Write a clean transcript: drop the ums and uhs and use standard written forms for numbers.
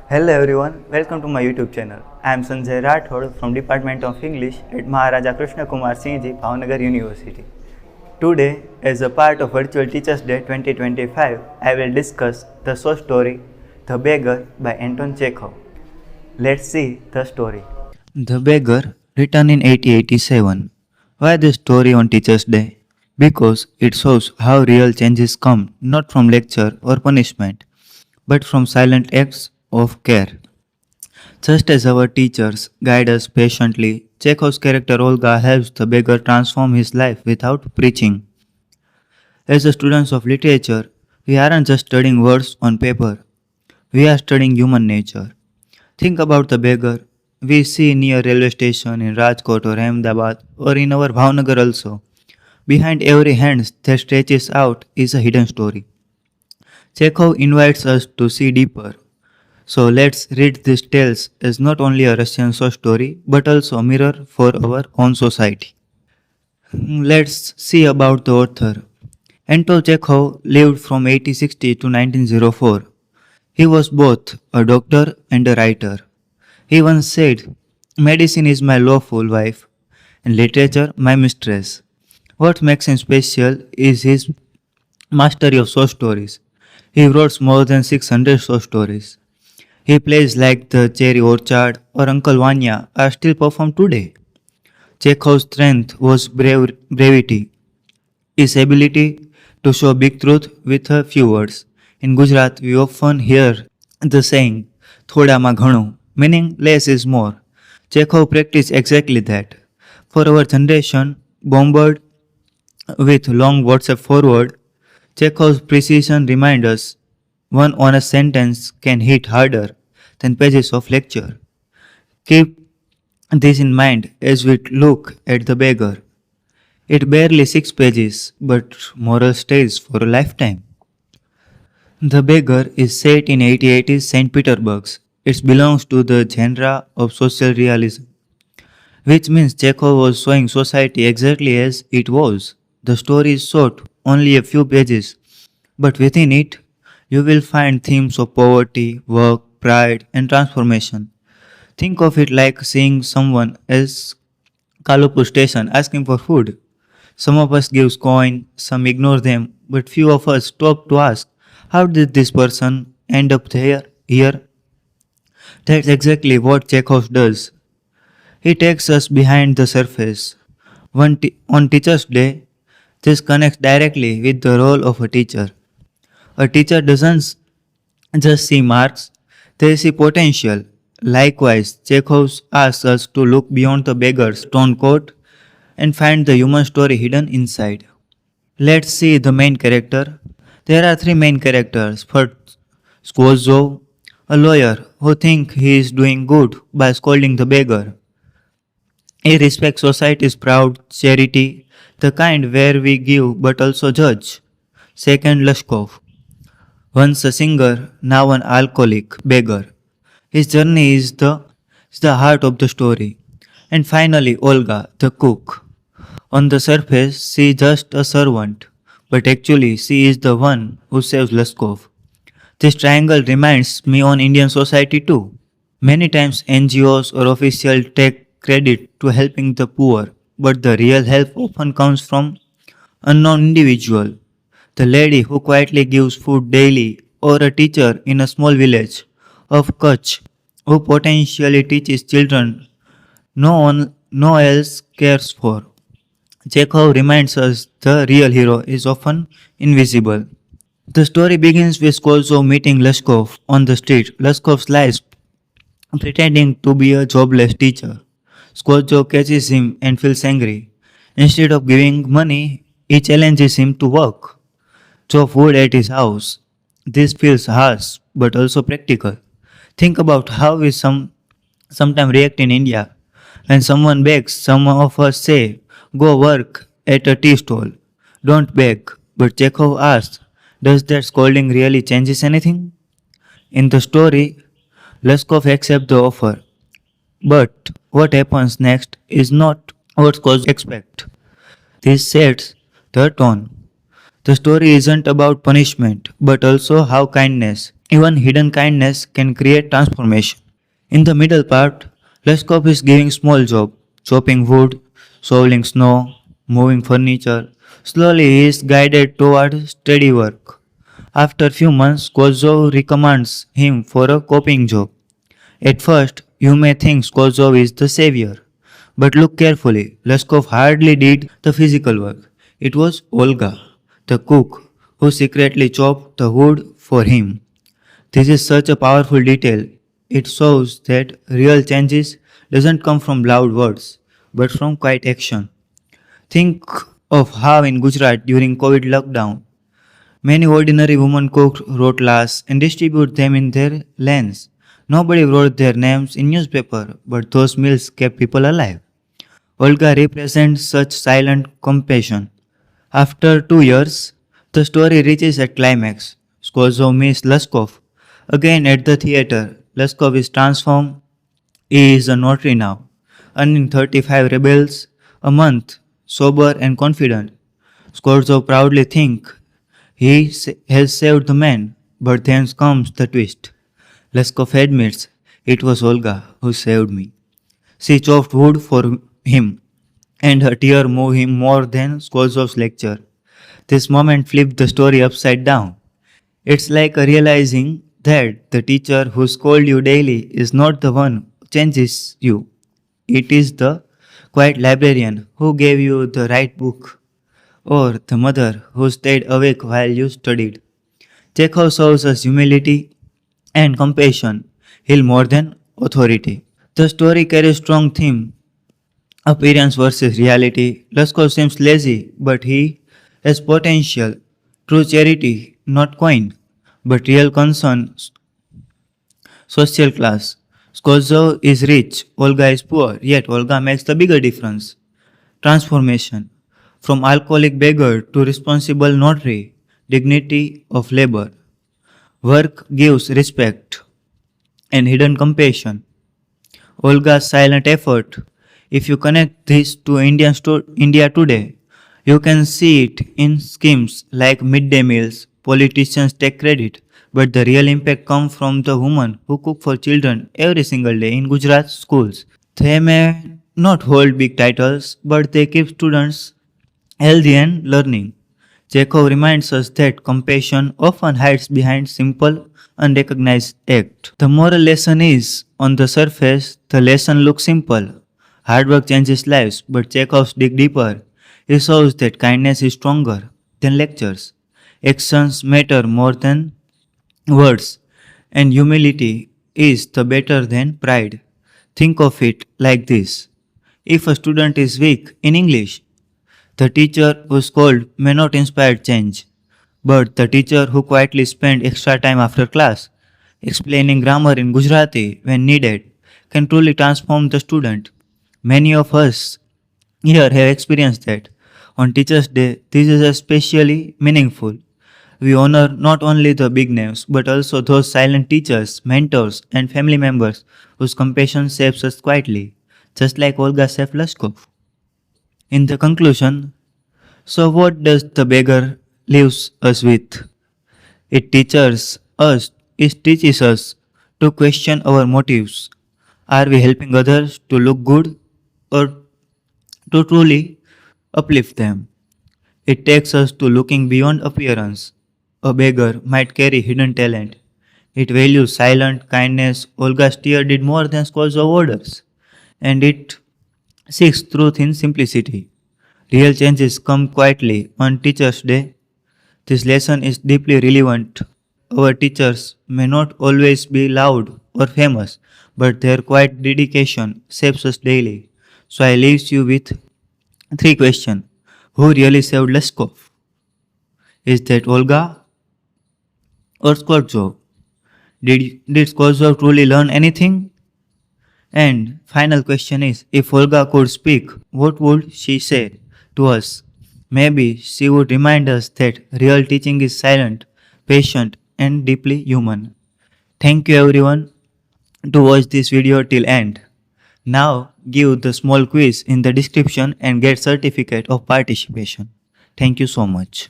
Hello everyone, welcome to my YouTube channel. I am Sanjay Rathod from Department of English at Maharaja Krishna Kumar Singh Ji, Bhavnagar University. Today, as a part of Virtual Teachers Day 2025, I will discuss the short story The Beggar by Anton Chekhov. Let's see the story. The Beggar, written in 1887. Why this story on Teachers Day? Because it shows how real changes come not from lecture or punishment, but from silent acts of care. Just as our teachers guide us patiently, Chekhov's character Olga helps the beggar transform his life without preaching. As the students of literature, we aren't just studying words on paper, we are studying human nature. Think about the beggar we see near railway station in Rajkot or Ahmedabad or in our Bhavnagar also. Behind every hand that stretches out is a hidden story. Chekhov invites us to see deeper. So let's read these tales as not only a Russian short story but also a mirror for our own society. Let's see about the author. Anton Chekhov lived from 1860 to 1904. He was both a doctor and a writer. He once said, "Medicine is my lawful wife and literature my mistress." What makes him special is his mastery of short stories. He wrote more than 600 short stories. His plays like The Cherry Orchard or Uncle Vanya are still performed today. Chekhov's strength was brevity, his ability to show big truth with a few words. In Gujarat, we often hear the saying, "Thoda ma ghanu," meaning less is more. Chekhov practiced exactly that. For our generation, bombarded with long WhatsApp forward, Chekhov's precision reminds us one honest sentence can hit harder than pages of lecture. Keep this in mind as we look at The Beggar. It barely 6 pages, but moral stays for a lifetime. The Beggar is set in 1880s St. Petersburg. It belongs to the genre of social realism, which means Chekhov was showing society exactly as it was. The story is short, only a few pages, but within it, you will find themes of poverty, work, pride, and transformation. Think of it like seeing someone else Kalupur station asking for food. Some of us gives coin, some ignore them, but few of us stop to ask, how did this person end up here? That's exactly what Chekhov does. He takes us behind the surface. On Teacher's Day, this connects directly with the role of a teacher. A teacher doesn't just see marks, they see potential. Likewise, Chekhov asks us to look beyond the beggar's torn coat and find the human story hidden inside. Let's see the main character. There are 3 main characters. First, Skvortzov, a lawyer who thinks he is doing good by scolding the beggar. He respects society's proud charity, the kind where we give but also judge. Second, Lushkoff, once a singer, now an alcoholic beggar. His journey is the heart of the story. And finally, Olga, the cook. On the surface, she is just a servant, but actually, she is the one who saves Lushkoff. This triangle reminds me on Indian society too. Many times NGOs or officials take credit to helping the poor, but the real help often comes from unknown individual. The lady who quietly gives food daily, or a teacher in a small village of Kutch who potentially teaches children no else cares for. Chekhov reminds us the real hero is often invisible. The story begins with Skvortsov meeting Lushkoff on the street. Lushkoff lies pretending to be a jobless teacher. Skvortsov catches him and feels angry. Instead of giving money, he challenges him to work. Chop wood at his house. This feels harsh but also practical. Think about how we sometimes react in India. When someone begs, some of us say, "Go work at a tea stall." Don't beg. But Chekhov asks, does that scolding really changes anything? In the story, Lushkov accepts the offer. But what happens next is not what scholars expect. This sets the tone. The story isn't about punishment, but also how kindness Even hidden kindness can create transformation. In the middle part, Lushkoff is giving small job, chopping wood, shoveling snow, moving furniture. Slowly he is guided toward steady work. After few months, Skvortsov recommends him for a copying job. At first, you may think Skvortsov is the savior. But look carefully, Lushkoff hardly did the physical work. It was Olga, the cook, who secretly chopped the wood for him. This is such a powerful detail. It shows that real changes doesn't come from loud words, but from quiet action. Think of how in Gujarat during COVID lockdown, many ordinary women cooked rotlas and distributed them in their lanes. Nobody wrote their names in newspaper, but those meals kept people alive. Olga represents such silent compassion. After 2 years, the story reaches a climax. Skvortsov meets Lushkoff. Again at the theater, Lushkoff is transformed. He is a notary now, earning 35 rebels a month, sober and confident. Skvortsov proudly thinks has saved the man, but then comes the twist. Lushkoff admits, it was Olga who saved me. She chopped wood for him, and her tear moved him more than Skvortsov's lecture. This moment flipped the story upside down. It's like realizing that the teacher who scolds you daily is not the one who changes you. It is the quiet librarian who gave you the right book, or the mother who stayed awake while you studied. Chekhov shows us humility and compassion heal more than authority. The story carries strong theme appearance versus reality. Lushkoff seems lazy, but he has potential. True charity, not coin, but real concern, social class. Skvortsov is rich, Olga is poor, yet Olga makes the bigger difference. Transformation. From alcoholic beggar to responsible notary, dignity of labor. Work gives respect and hidden compassion. Olga's silent effort. If you connect this to India today, you can see it in schemes like midday meals. Politicians take credit, but the real impact comes from the women who cook for children every single day in Gujarat schools. They may not hold big titles, but they keep students healthy and learning. Chekhov reminds us that compassion often hides behind simple, unrecognized acts. The moral lesson is, on the surface, the lesson looks simple. Hard work changes lives, but Chekhov's dig deeper. He shows that kindness is stronger than lectures. Actions matter more than words, and humility is the better than pride. Think of it like this. If a student is weak in English, the teacher who scolded may not inspire change, but the teacher who quietly spent extra time after class explaining grammar in Gujarati when needed can truly transform the student. Many of us here have experienced that. On Teachers' Day, this is especially meaningful. We honor not only the big names but also those silent teachers, mentors, and family members whose compassion shapes us quietly, just like Olga saved Lushkoff. In the conclusion, so what does the beggar leaves us with? It teaches us to question our motives. Are we helping others to look good or to truly uplift them? It takes us to looking beyond appearance. A beggar might carry hidden talent. It values silent kindness. Olga's tear did more than scores of orders. And it seeks truth in simplicity. Real changes come quietly on Teachers' Day. This lesson is deeply relevant. Our teachers may not always be loud or famous, but their quiet dedication shapes us daily. So I leave you with three questions. Who really saved Lushkoff? Is that Olga or Skvortsov? Did Skvortsov truly learn anything? And final question is, if Olga could speak, what would she say to us? Maybe she would remind us that real teaching is silent, patient, and deeply human. Thank you everyone to watch this video till end. Now give the small quiz in the description and get certificate of participation. Thank you so much.